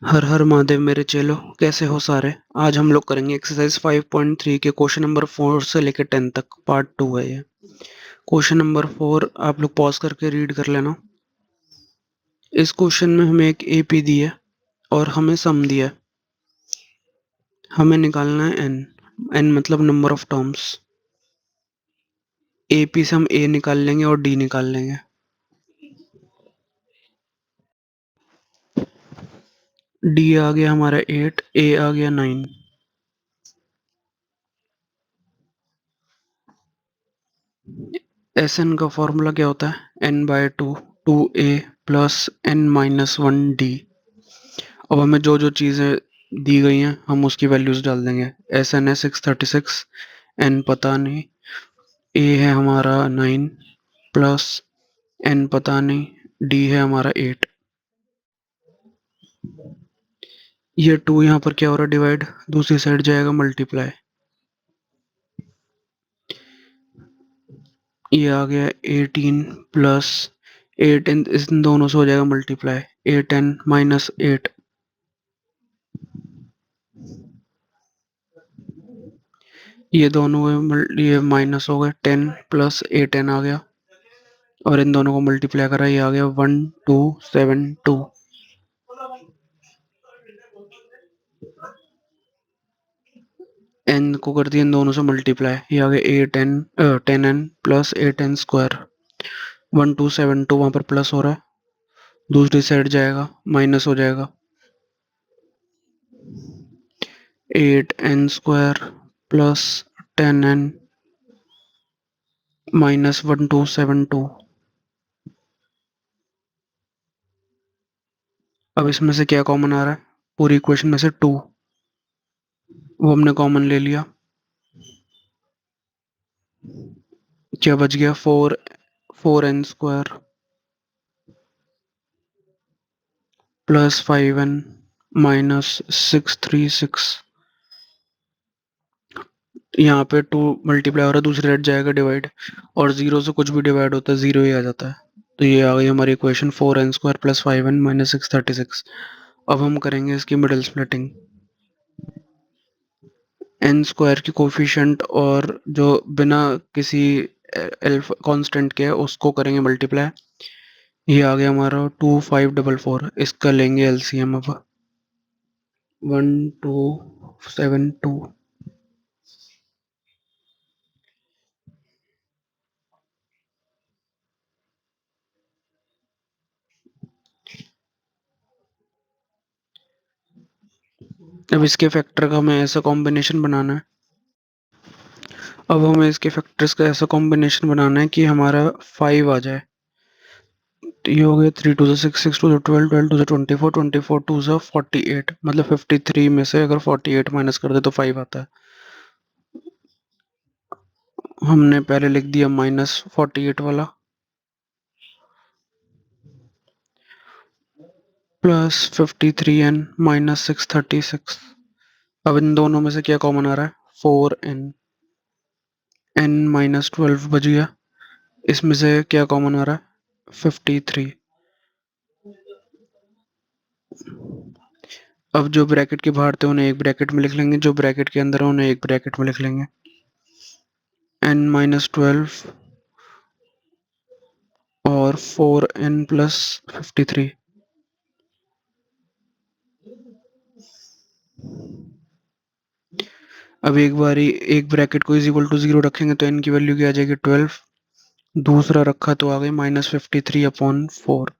हर हर महादेव मेरे चेलो, कैसे हो सारे। आज हम लोग करेंगे एक्सरसाइज 5.3 के क्वेश्चन नंबर 4 से लेकर 10 तक। पार्ट 2 है ये। क्वेश्चन नंबर 4 आप लोग पॉज करके रीड कर लेना। इस क्वेश्चन में हमें एक एपी दी है और हमें सम दिया है। हमें निकालना है एन। एन मतलब नंबर ऑफ टर्म्स। एपी से हम ए निकाल लेंगे और डी निकाल लेंगे। डी आ गया हमारा 8, ए आ गया 9। एस एन का फॉर्मूला क्या होता है? N by two, 2a plus n minus 1 d. अब हमें जो जो चीज़ें दी गई हैं हम उसकी वैल्यूज डाल देंगे। एस एन है 636, एन पता नहीं, ए है हमारा 9 प्लस एन पता नहीं, डी है हमारा 8। ये 2 यहाँ पर क्या हो रहा है? डिवाइड। दूसरी साइड जाएगा मल्टीप्लाई। ये आ गया 18 प्लस 8, इन दोनों से हो जाएगा मल्टीप्लाई। 8 N minus 8। ये दोनों ये माइनस हो गए। 10 प्लस 8 एन आ गया और इन दोनों को मल्टीप्लाई करा, ये आ गया 1272। एन को कर दिया इन दोनों से मल्टीप्लाई, ये आ गया 10 एन प्लस 8 एन स्क्वायर। 1272 वहां पर प्लस हो रहा है, दूसरी साइड जाएगा माइनस हो जाएगा। 8 n square plus 10 n minus 1272। अब इसमें से क्या कॉमन आ रहा है? पूरी इक्वेशन में से 2, वो हमने कॉमन ले लिया। क्या बच गया? 4 n square plus 5 n minus 636। यहाँ पे 2 मल्टीप्लाई हो रहा है, दूसरी साइड जाएगा डिवाइड, और जीरो से कुछ भी डिवाइड होता है जीरो ही आ जाता है। तो ये आ गई हमारी equation 4 n square plus 5 n minus 636। अब हम करेंगे इसकी मिडिल स्प्लिटिंग। एन स्क्वायर की कोफिशिएंट और जो बिना किसी एल्फ कांस्टेंट के है उसको करेंगे मल्टीप्लाई। ये आ गया हमारा 2544। इसका लेंगे एलसीएम अब। 1272। अब इसके फैक्टर का हमें ऐसा कॉम्बिनेशन बनाना है। अब हमें इसके फैक्टर्स का ऐसा कॉम्बिनेशन बनाना है कि हमारा 5 आ जाए। तो ये हो गया 3 टू 6, 6 टू 12, 12 टू 24, 24 टू 48, मतलब 53 में से अगर 48 माइनस कर दे तो 5 आता है। हमने पहले लिख दिया -48 वाला, प्लस 53 एन माइनस 636। अब इन दोनों में से क्या कॉमन आ रहा है? 4 एन। एन माइनस 12 बच गया। इसमें से क्या कॉमन आ रहा है? 53। अब जो ब्रैकेट के बाहर थे उन्हें एक ब्रैकेट में लिख लेंगे, जो ब्रैकेट के अंदर है उन्हें एक ब्रैकेट में लिख लेंगे। एन माइनस 12 और 4 एन प्लस 53। अब एक बारी एक ब्रैकेट को इज इक्वल टू 0 रखेंगे तो एन की वैल्यू क्या आ जाएगी? 12। दूसरा रखा तो आ गई -53/4।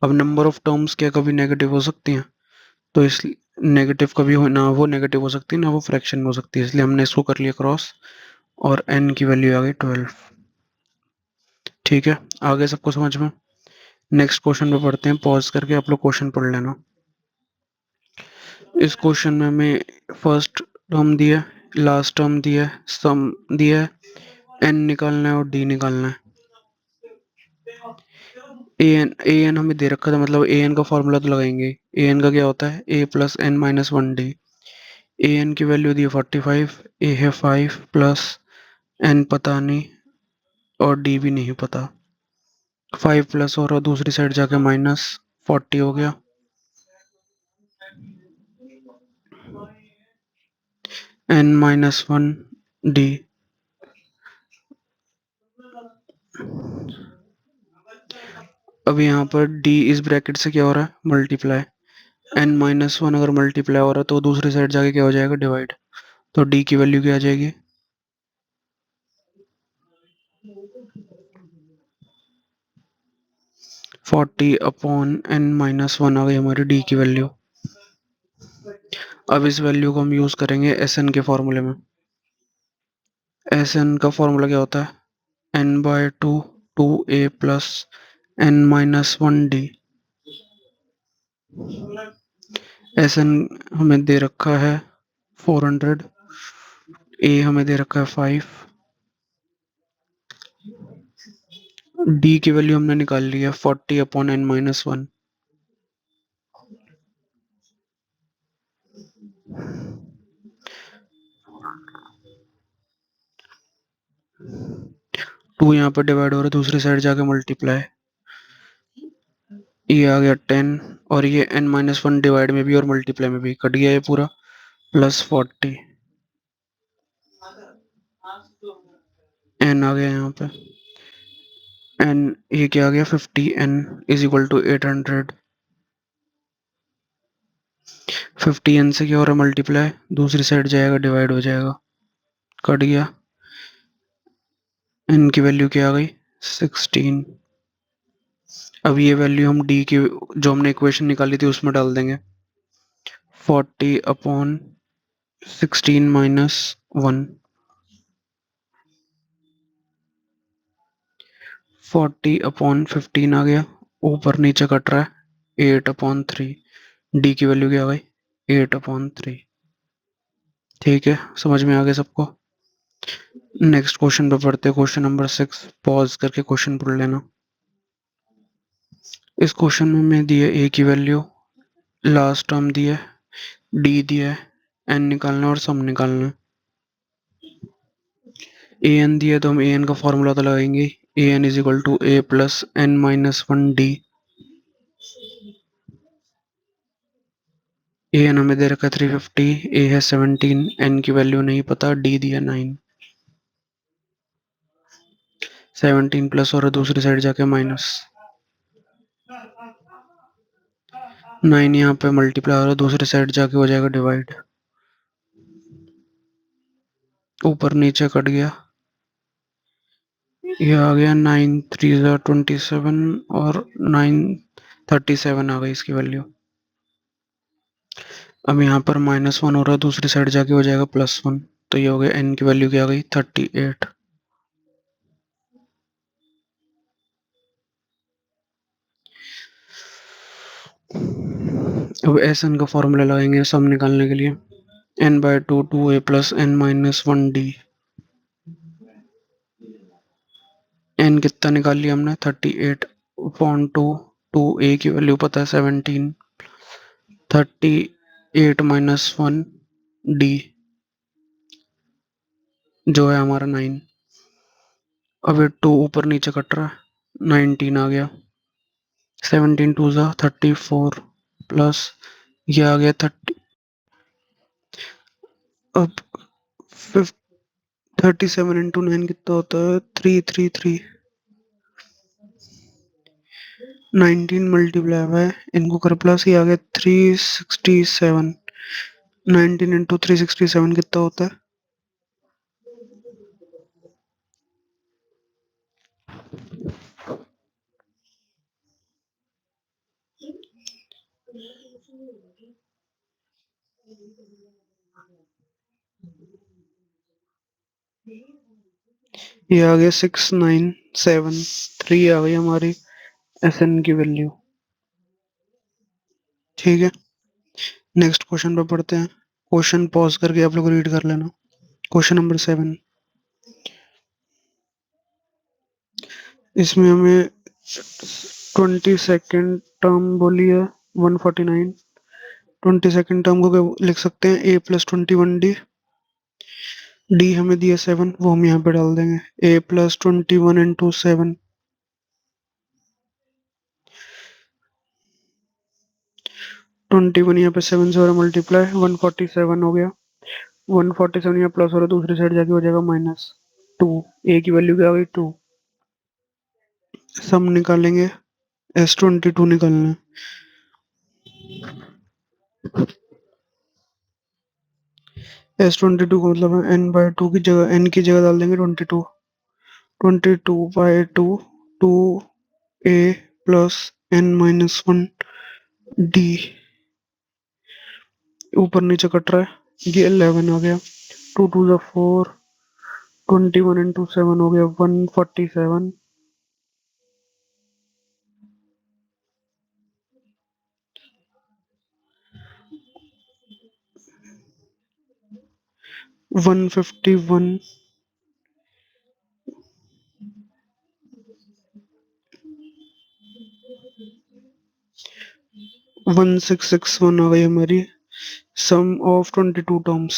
अब नंबर ऑफ टर्म्स क्या कभी नेगेटिव हो सकती हैं? तो इस नेगेटिव कभी हो ना, वो नेगेटिव हो सकती है ना वो फ्रैक्शन में हो सकती है, इसलिए हमने इसको कर लिया क्रॉस और एन की वैल्यू आ गई 12। ठीक है, आगे सबको समझ में? नेक्स्ट क्वेश्चन पे पढ़ते हैं। पॉज करके आप लोग क्वेश्चन पढ़ लेना। इस क्वेश्चन में हमें फर्स्ट टर्म दिया है, लास्ट टर्म दिया है, सम दिया है, एन निकालना है और डी निकालना है। ए एन हमें दे रखा था, मतलब ए एन का फॉर्मूला तो लगाएंगे। ए एन का क्या होता है? ए plus n minus 1 D. A N की वैल्यू दी है 45, ए है 5 प्लस एन पता नहीं और डी भी नहीं पता। 5 प्लस और दूसरी साइड जाके -40 हो गया। n-1 d। अब यहाँ पर d इस ब्रैकेट से क्या हो रहा है, मल्टीप्लाई। n-1 अगर मल्टीप्लाई हो रहा है तो दूसरी साइड जाके क्या हो जाएगा, डिवाइड। तो d की वैल्यू क्या आ जाएगी, 40/n-1 आ गई हमारी d की वैल्यू। अब इस वैल्यू को हम यूज करेंगे Sn के फॉर्मूले में। Sn का फॉर्मूला क्या होता है, n/2 2a plus n-1d। Sn हमें दे रखा है 400, a हमें दे रखा है 5, d की वैल्यू हमने निकाल ली है 40/n-1। टू यहाँ पर डिवाइड हो रहा है, दूसरी साइड जाके मल्टीप्लाई, ये आ गया 10, और ये n-1 डिवाइड में भी और मल्टीप्लाई में भी कट गया ये पूरा, प्लस 40 n आ गया यहाँ पे। n ये क्या आ गया, 50n is equal to 800। 50n से क्या हो रहा है, मल्टीप्लाई, दूसरी साइड जाएगा डिवाइड हो जाएगा, कट गया। n की वैल्यू क्या आ गई, 16। अब ये वैल्यू हम d की जो हमने इक्वेशन निकाली थी उसमें डाल देंगे, 40/16 माइनस 1, 40/15 आ गया, ऊपर नीचे कट रहा है 8/3। डी की वैल्यू क्या आ गई, 8/3। ठीक है, समझ में आ गया सबको। नेक्स्ट क्वेश्चन पे पढ़ते हैं, क्वेश्चन नंबर 6। पॉज करके क्वेश्चन पढ़ लेना। इस क्वेश्चन में हमें दिए ए की वैल्यू, लास्ट टर्म दिया है, डी दिया है, एन निकालना है और सम निकालना है। ए एन दिया तो हम ए एन का फॉर्मूला तो लगाएंगे, a n is equal to a plus n-1 d। A n हमें दे रखा है 350, ए है 17, एन की वैल्यू नहीं पता, डी दिया 9। 17 प्लस और दूसरी साइड जाके माइनस, 9 यहाँ पे मल्टीप्लाई हो रहा है, दूसरी साइड जाके हो जाएगा डिवाइड, ऊपर नीचे कट गया, ये आ गया 9×3 = 27 और 937 आ गई इसकी वैल्यू। अब यहाँ पर -1 हो रहा है, दूसरी साइड जाके हो जाएगा +1, तो ये हो गया n की वैल्यू क्या आ गई, 38। अब Sn का फॉर्मूला लगाएंगे सम निकालने के लिए, n/2 2a plus n-1d। n कितना निकाल लिया हमने, 38/2, 2a की वैल्यू पता है 17, 38 - 1d जो है हमारा 9। अब ये 2 ऊपर नीचे कट रहा है, 19 आ गया, 17 2 ज़ा 34 प्लस ये आ गया 30। अब 37 × 9 कितना होता है, 333। 19 मल्टीप्लाई हुआ है, इनको कर प्लस, ये आ गया 367। 19 × 367 कितना होता है, ये आ गया 6973 आ गई हमारी Sn की वैल्यू। ठीक है, नेक्स्ट क्वेश्चन पे पढ़ते हैं। क्वेश्चन पॉज करके आप लोग रीड कर लेना। क्वेश्चन नंबर 7, इसमें हमें 22nd टर्म बोली है 149। 22nd टर्म को क्या लिख सकते हैं, a प्लस 21d। डी हमें दिया 7, वो हम यहाँ पे डाल देंगे, a प्लस 21 × 7। 21 यहाँ पे 7 से और मल्टीप्लाई, 147 हो गया। 147 यहाँ प्लस हो रहा है, दूसरी साइड जाके हो जाएगा -2। ए की वैल्यू क्या होगी 2। सम निकालेंगे, S22 निकालना है। S22 का मतलब है n/2 की जगह n की जगह डाल देंगे 22। 22/2 2a प्लस n-1 d। ऊपर नीचे कट रहा है, ये 11 आ गया। 2 2 जा 4, 21 इंटू 7 हो गया 147। 151 1661 आ गई हमारी सम ऑफ 22 टर्म्स।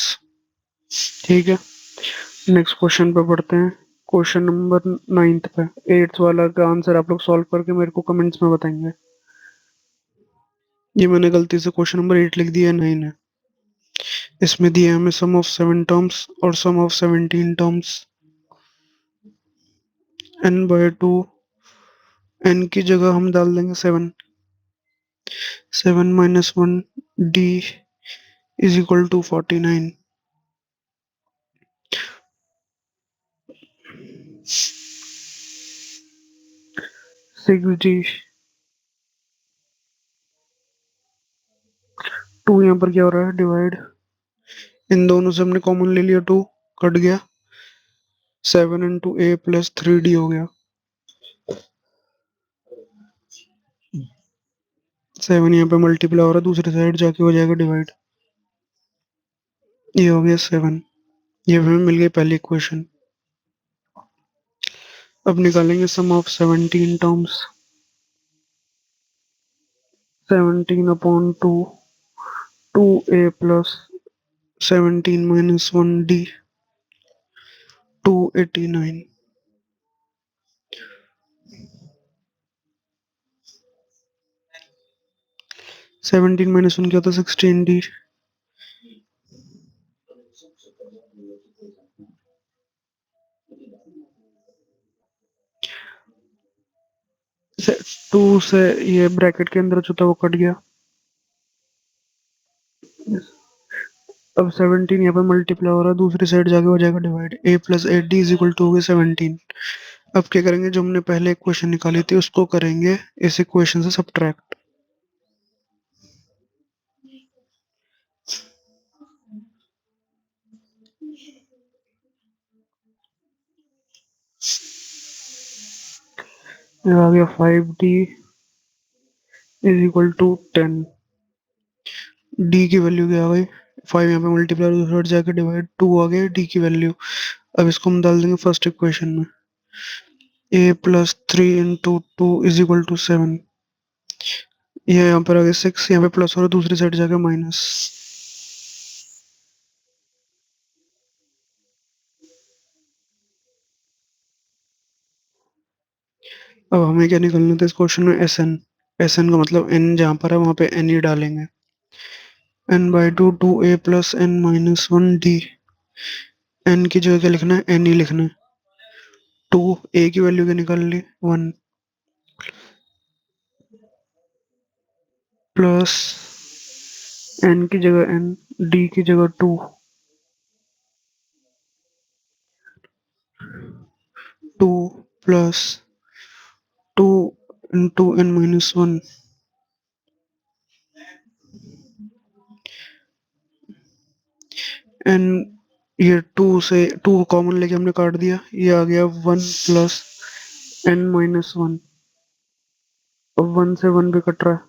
ठीक है, नेक्स्ट क्वेश्चन पे पढ़ते हैं। क्वेश्चन नंबर 9 पे, 8th वाला का आंसर आप लोग सॉल्व करके मेरे को कमेंट्स में बताएंगे। ये मैंने गलती से क्वेश्चन नंबर 8 लिख दिया, 9 है। इसमें दिया है हमें सम ऑफ 7 टर्म्स और सम ऑफ 17 टर्म्स। n/2, n की जगह हम डाल देंगे 7। 7-1 d is equal to 49। 6d। 2 यहाँ पर क्या हो रहा है, डिवाइड। इन दोनों से हमने कॉमन ले लिया, 2 कट गया। 7 इंटू ए प्लस 3d हो गया। 7 यहाँ पे मल्टीप्लाई हो रहा है, दूसरी साइड जाके हो जाएगा डिवाइड। ये हो गया 7। ये हमें मिल गई पहली इक्वेशन। अब निकालेंगे सम of 17 terms. 17/2, 2a plus 17-1d, 289। 17-1 क्या होता है, 16d। 2 से ये ब्रैकेट के अंदर जो था वो कट गया। अब 17 यहाँ पे मल्टीप्लाई हो रहा है, दूसरी साइड जाके हो जाएगा divide. a plus 8d is equal to हो गया 17। अब क्या करेंगे, जो हमने पहले इक्वेशन निकाली थी उसको करेंगे इस इक्वेशन से सब्ट्रैक्ट। ये आ गया 5d is equal to 10। d की वैल्यू क्या आ गई, 5 यहाँ पे मल्टीप्लाई दूसरी साइड जाके डिवाइड, 2 आ गया d की वैल्यू। अब इसको हम डाल देंगे फर्स्ट इक्वेशन में। a plus 3 into 2 is equal to 7। ये यहाँ पर आ गया 6, यहाँ पे प्लस हो रहा है, दूसरी साइड जाके माइनस। अब हमें क्या निकालना था इस क्वेश्चन में, एस एन का मतलब एन जहाँ पर है वहाँ पे एन ही डालेंगे। n/2 2a plus n-1d। n की जगह क्या लिखना है, n ही लिखना है। 2 a की वैल्यू क्या निकाल ली, 1 प्लस n की जगह n, d की जगह 2, 2 प्लस 2 इंटू n-1। n, ये 2 से 2 कॉमन लेके हमने काट दिया, ये आ गया 1 प्लस n-1। अब 1 से 1 भी कट रहा है,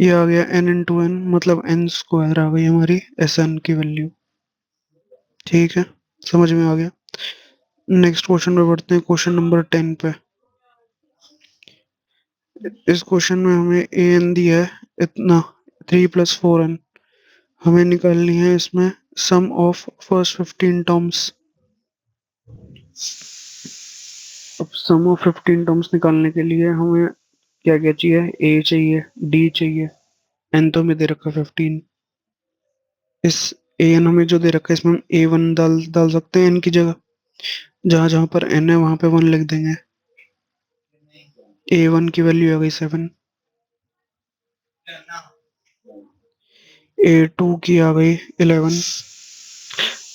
ये आ गया n इंटू एन, मतलब n स्क्वायर आ गई हमारी एस एन की वैल्यू। ठीक है, समझ में आ गया। नेक्स्ट क्वेश्चन पे बढ़ते हैं, क्वेश्चन नंबर 10 पे। इस क्वेश्चन में हमें ए एन दिया है इतना, 3 + 4n। हमें निकालनी है इसमें सम ऑफ फर्स्ट 15 टर्म्स। अब सम ऑफ 15 टर्म्स निकालने के लिए हमें क्या क्या चाहिए, ए चाहिए, डी चाहिए, एन तो हमें दे रखा 15। इस ए एन हमें जो दे रखा है इसमें हम ए वन डाल डाल सकते हैं एन की जगह, जहां जहां पर एन है वहां पे वन लिख देंगे। ए वन की वैल्यू आ गई 7, ए टू की आ गई 11।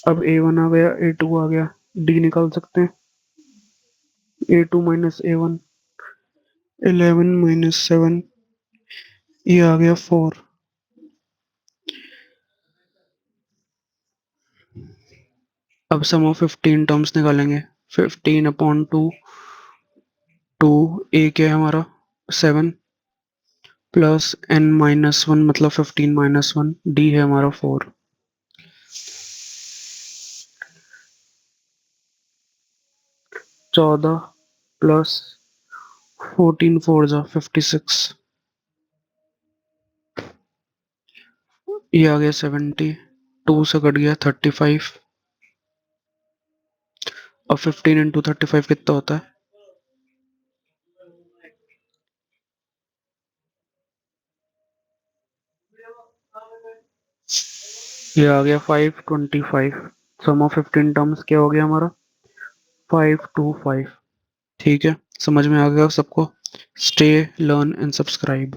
अब ए वन आ गया, ए टू आ गया, डी निकाल सकते हैं। A two minus a one, 11 minus 7, ये आ गया 4। अब सम ऑफ 15 टर्म्स निकालेंगे। 15/2, टू ए क्या है हमारा 7 प्लस एन माइनस 1 मतलब 15 - 1, डी है हमारा 4। 14 प्लस 14 4 जा 56, ये आ गया 70, 2 से कट गया 35। अब 15 × 35 कितना होता है? ये आ गया 525। सम ऑफ 15 टर्म्स क्या हो गया हमारा 525। ठीक है, समझ में आ गया सबको? Stay learn and subscribe.